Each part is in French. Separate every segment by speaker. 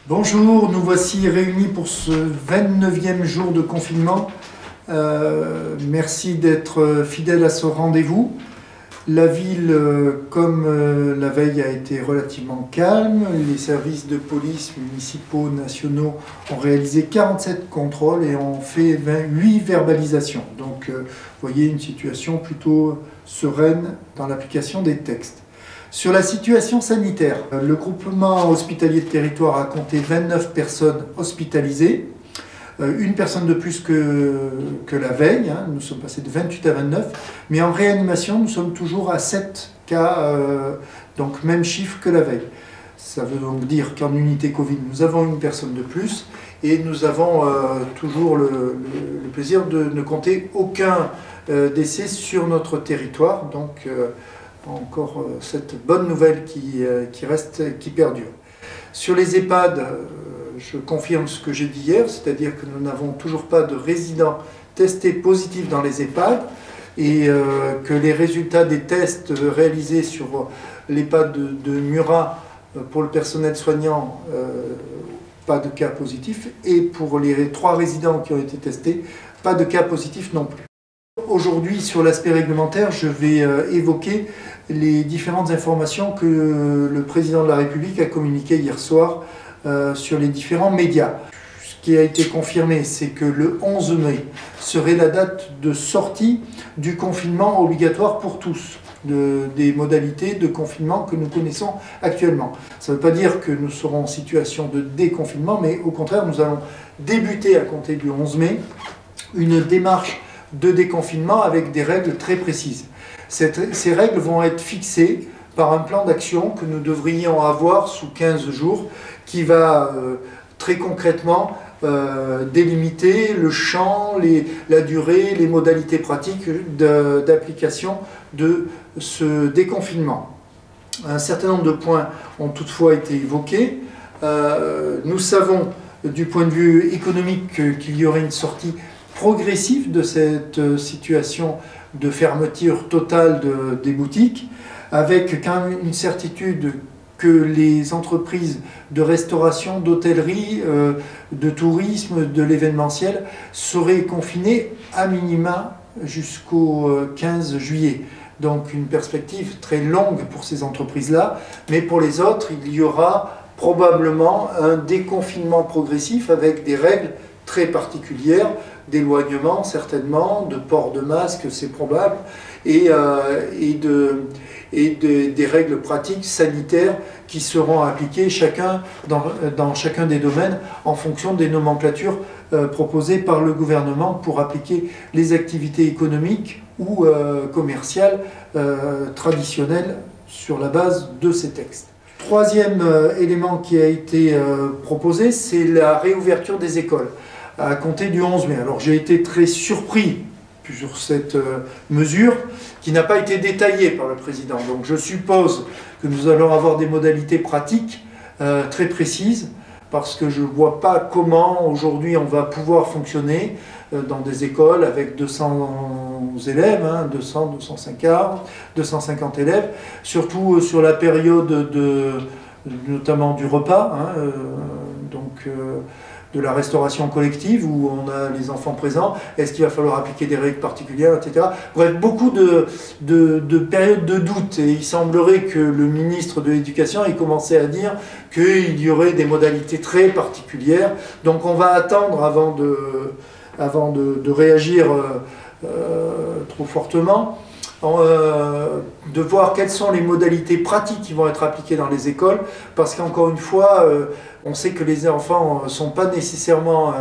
Speaker 1: Bonjour, nous voici réunis pour ce 29e jour de confinement. Merci d'être fidèles à ce rendez-vous. La ville, comme la veille, a été relativement calme. Les services de police municipaux nationaux ont réalisé 47 contrôles et ont fait 8 verbalisations. Donc, vous voyez une situation plutôt sereine dans l'application des textes. Sur la situation sanitaire, le groupement hospitalier de territoire a compté 29 personnes hospitalisées, une personne de plus que la veille, hein. Nous sommes passés de 28 à 29, mais en réanimation, nous sommes toujours à 7 cas, donc même chiffre que la veille. Ça veut donc dire qu'en unité Covid, nous avons une personne de plus et nous avons toujours le plaisir de ne compter aucun décès sur notre territoire. Donc, encore cette bonne nouvelle qui perdure. Sur les EHPAD, je confirme ce que j'ai dit hier, c'est-à-dire que nous n'avons toujours pas de résidents testés positifs dans les EHPAD et que les résultats des tests réalisés sur l'EHPAD de Murat pour le personnel soignant, pas de cas positifs, et pour les 3 résidents qui ont été testés, pas de cas positifs non plus. Aujourd'hui, sur l'aspect réglementaire, je vais évoquer les différentes informations que le président de la République a communiquées hier soir sur les différents médias. Ce qui a été confirmé, c'est que le 11 mai serait la date de sortie du confinement obligatoire pour tous, des modalités de confinement que nous connaissons actuellement. Ça ne veut pas dire que nous serons en situation de déconfinement, mais au contraire, nous allons débuter à compter du 11 mai une démarche de déconfinement avec des règles très précises. Ces règles vont être fixées par un plan d'action que nous devrions avoir sous 15 jours qui va très concrètement délimiter le champ, la durée, les modalités pratiques d'application de ce déconfinement. Un certain nombre de points ont toutefois été évoqués. Nous savons du point de vue économique qu'il y aurait une sortie progressive de cette situation de fermeture totale des boutiques, avec quand même une certitude que les entreprises de restauration, d'hôtellerie, de tourisme, de l'événementiel seraient confinées à minima jusqu'au 15 juillet. Donc une perspective très longue pour ces entreprises-là, mais pour les autres, il y aura probablement un déconfinement progressif avec des règles très particulières, d'éloignement certainement, de port de masque, c'est probable, et des règles pratiques sanitaires qui seront appliquées dans chacun des domaines en fonction des nomenclatures proposées par le gouvernement pour appliquer les activités économiques ou commerciales traditionnelles sur la base de ces textes. Troisième élément qui a été proposé, c'est la réouverture des écoles à compter du 11 mai. Alors j'ai été très surpris sur cette mesure qui n'a pas été détaillée par le président. Donc je suppose que nous allons avoir des modalités pratiques très précises parce que je ne vois pas comment aujourd'hui on va pouvoir fonctionner dans des écoles avec 200 élèves, 200, 250 élèves, surtout sur la période notamment du repas, de la restauration collective où on a les enfants présents, est-ce qu'il va falloir appliquer des règles particulières, etc. Bref, beaucoup de périodes de doute, et il semblerait que le ministre de l'Éducation ait commencé à dire qu'il y aurait des modalités très particulières, donc on va attendre avant de réagir trop fortement, de voir quelles sont les modalités pratiques qui vont être appliquées dans les écoles, parce qu'encore une fois, on sait que les enfants ne sont pas nécessairement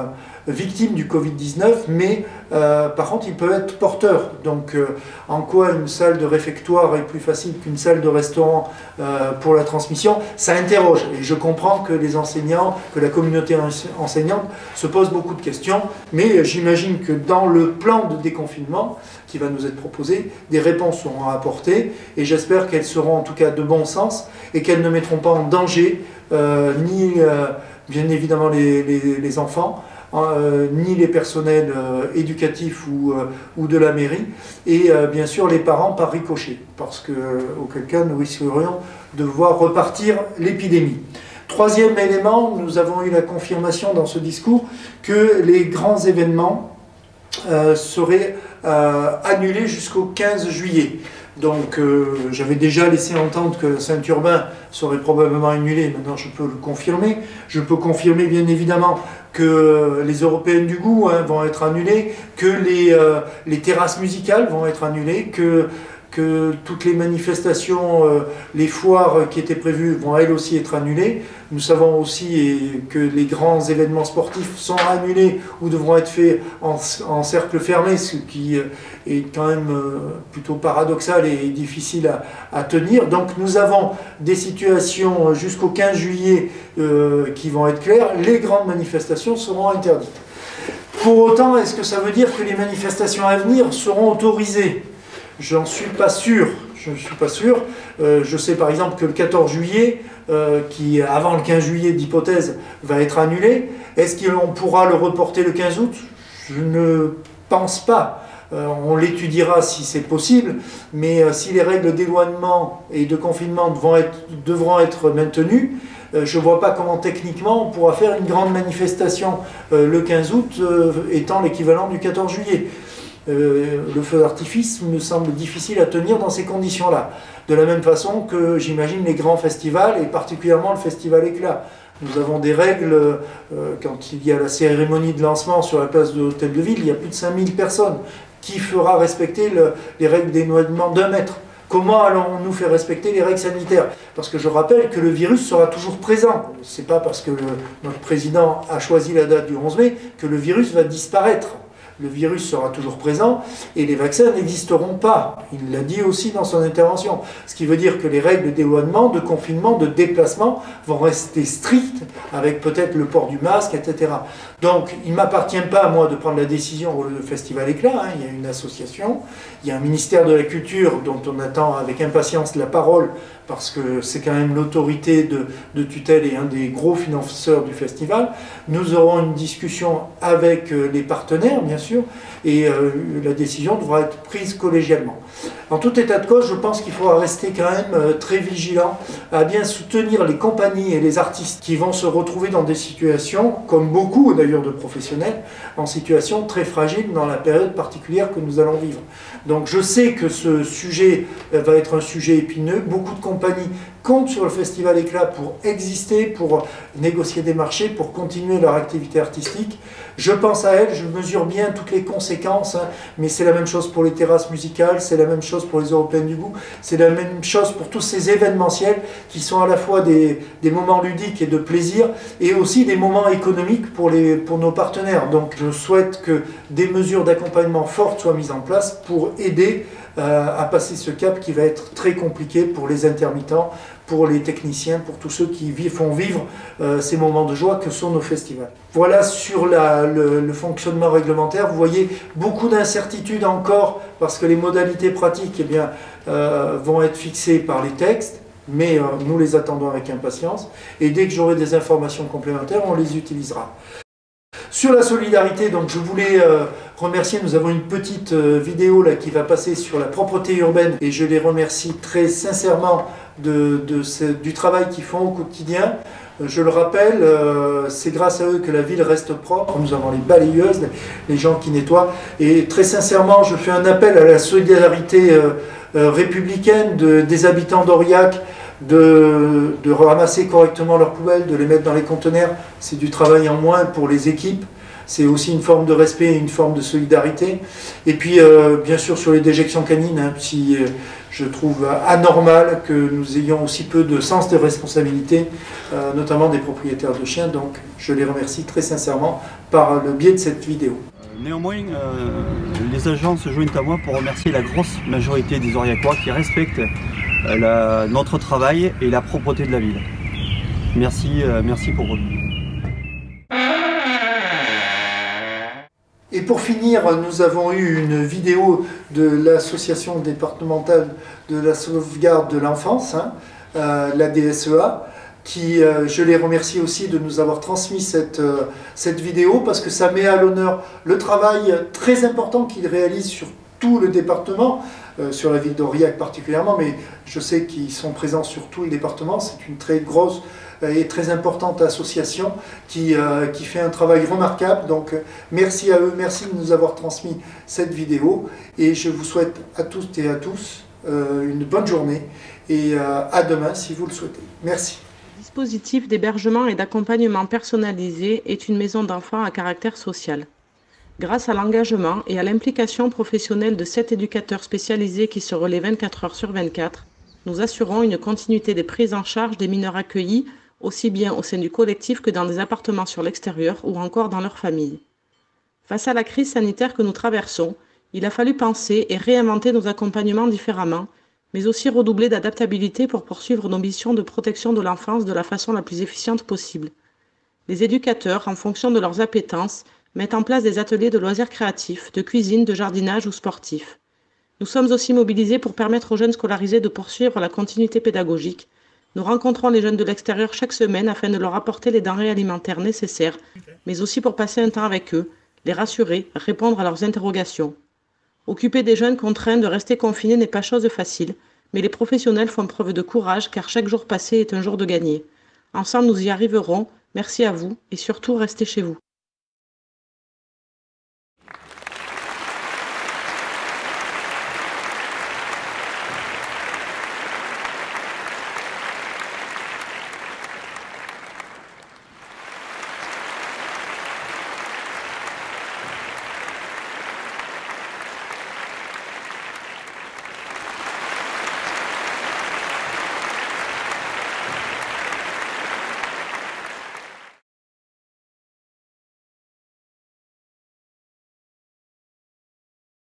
Speaker 1: victimes du Covid-19, mais par contre ils peuvent être porteurs. Donc en quoi une salle de réfectoire est plus facile qu'une salle de restaurant pour la transmission, ça interroge. Et je comprends que les enseignants, que la communauté enseignante se pose beaucoup de questions, mais j'imagine que dans le plan de déconfinement qui va nous être proposé, des réponses seront apportées, et j'espère qu'elles seront en tout cas de bon sens, et qu'elles ne mettront pas en danger ni bien évidemment les enfants, ni les personnels éducatifs ou de la mairie, et bien sûr les parents par ricochet, parce qu'auquel cas nous risquerions de voir repartir l'épidémie. Troisième élément, nous avons eu la confirmation dans ce discours que les grands événements seraient annulés jusqu'au 15 juillet. Donc j'avais déjà laissé entendre que Saint-Urbain serait probablement annulé, maintenant je peux le confirmer. Je peux confirmer bien évidemment que les Européennes du goût vont être annulées, que les terrasses musicales vont être annulées, que toutes les manifestations, les foires qui étaient prévues vont elles aussi être annulées. Nous savons aussi que les grands événements sportifs sont annulés ou devront être faits en cercle fermé, ce qui est quand même plutôt paradoxal et difficile à tenir. Donc nous avons des situations jusqu'au 15 juillet qui vont être claires. Les grandes manifestations seront interdites. Pour autant, est-ce que ça veut dire que les manifestations à venir seront autorisées ? J'en suis pas sûr. Je ne suis pas sûr. Je sais par exemple que le 14 juillet, qui avant le 15 juillet d'hypothèse, va être annulé. Est-ce qu'on pourra le reporter le 15 août? Je ne pense pas. On l'étudiera si c'est possible, mais si les règles d'éloignement et de confinement devront être maintenues, je ne vois pas comment techniquement on pourra faire une grande manifestation le 15 août étant l'équivalent du 14 juillet. Le feu d'artifice me semble difficile à tenir dans ces conditions-là. De la même façon que j'imagine les grands festivals, et particulièrement le festival Éclat. Nous avons des règles, quand il y a la cérémonie de lancement sur la place de l'Hôtel de Ville, il y a plus de 5000 personnes. Qui fera respecter les règles d'éloignement d'1 mètre? Comment allons-nous faire respecter les règles sanitaires? Parce que je rappelle que le virus sera toujours présent. Ce n'est pas parce que notre président a choisi la date du 11 mai que le virus va disparaître. Le virus sera toujours présent et les vaccins n'existeront pas. Il l'a dit aussi dans son intervention. Ce qui veut dire que les règles d'éloignement, de confinement, de déplacement vont rester strictes avec peut-être le port du masque, etc. Donc il ne m'appartient pas à moi de prendre la décision pour le Festival Éclat. Il y a une association, il y a un ministère de la Culture dont on attend avec impatience la parole parce que c'est quand même l'autorité de tutelle et un des gros financeurs du festival. Nous aurons une discussion avec les partenaires, bien sûr, et la décision devra être prise collégialement. En tout état de cause, je pense qu'il faudra rester quand même très vigilant à bien soutenir les compagnies et les artistes qui vont se retrouver dans des situations, comme beaucoup d'ailleurs de professionnels, en situation très fragile dans la période particulière que nous allons vivre. Donc je sais que ce sujet va être un sujet épineux. Beaucoup de compagnies comptent sur le Festival Éclat pour exister, pour négocier des marchés, pour continuer leur activité artistique. Je pense à elles, je mesure bien toutes les conséquences, mais c'est la même chose pour les terrasses musicales, c'est la même chose pour les Européennes du goût, c'est la même chose pour tous ces événementiels qui sont à la fois des moments ludiques et de plaisir, et aussi des moments économiques pour nos partenaires. Donc je souhaite que des mesures d'accompagnement fortes soient mises en place pour aider à passer ce cap qui va être très compliqué pour les intermittents, pour les techniciens, pour tous ceux qui font vivre ces moments de joie que sont nos festivals. Voilà sur le fonctionnement réglementaire. Vous voyez beaucoup d'incertitudes encore parce que les modalités pratiques vont être fixées par les textes, mais nous les attendons avec impatience et dès que j'aurai des informations complémentaires, on les utilisera. Sur la solidarité, donc je voulais remercier, nous avons une petite vidéo là, qui va passer sur la propreté urbaine et je les remercie très sincèrement du travail qu'ils font au quotidien. Je le rappelle, c'est grâce à eux que la ville reste propre. Nous avons les balayeuses, les gens qui nettoient. Et très sincèrement, je fais un appel à la solidarité républicaine des habitants d'Aurillac, de ramasser correctement leurs poubelles, de les mettre dans les conteneurs. C'est du travail en moins pour les équipes. C'est aussi une forme de respect et une forme de solidarité. Et puis, bien sûr, sur les déjections canines, si je trouve anormal que nous ayons aussi peu de sens de responsabilité, notamment des propriétaires de chiens. Donc, je les remercie très sincèrement par le biais de cette vidéo.
Speaker 2: Néanmoins, les agents se joignent à moi pour remercier la grosse majorité des Aurillacois qui respectent notre travail et la propreté de la ville. Merci, merci pour eux.
Speaker 1: Et pour finir, nous avons eu une vidéo de l'association départementale de la sauvegarde de l'enfance, la DSEA, qui, je les remercie aussi de nous avoir transmis cette vidéo parce que ça met à l'honneur le travail très important qu'ils réalisent sur tout le département, sur la ville d'Aurillac particulièrement, mais je sais qu'ils sont présents sur tout le département. C'est une très grosse et très importante association qui fait un travail remarquable. Donc merci à eux, merci de nous avoir transmis cette vidéo et je vous souhaite à toutes et à tous une bonne journée et à demain si vous le souhaitez. Merci.
Speaker 3: Le dispositif d'hébergement et d'accompagnement personnalisé est une maison d'enfants à caractère social. Grâce à l'engagement et à l'implication professionnelle de 7 éducateurs spécialisés qui se relaient 24 heures sur 24, nous assurons une continuité des prises en charge des mineurs accueillis, aussi bien au sein du collectif que dans des appartements sur l'extérieur ou encore dans leur famille. Face à la crise sanitaire que nous traversons, il a fallu penser et réinventer nos accompagnements différemment, mais aussi redoubler d'adaptabilité pour poursuivre nos missions de protection de l'enfance de la façon la plus efficiente possible. Les éducateurs, en fonction de leurs appétences, mettent en place des ateliers de loisirs créatifs, de cuisine, de jardinage ou sportifs. Nous sommes aussi mobilisés pour permettre aux jeunes scolarisés de poursuivre la continuité pédagogique. Nous rencontrons les jeunes de l'extérieur chaque semaine afin de leur apporter les denrées alimentaires nécessaires, mais aussi pour passer un temps avec eux, les rassurer, répondre à leurs interrogations. Occuper des jeunes contraints de rester confinés n'est pas chose facile, mais les professionnels font preuve de courage car chaque jour passé est un jour de gagné. Ensemble, nous y arriverons. Merci à vous et surtout, restez chez vous.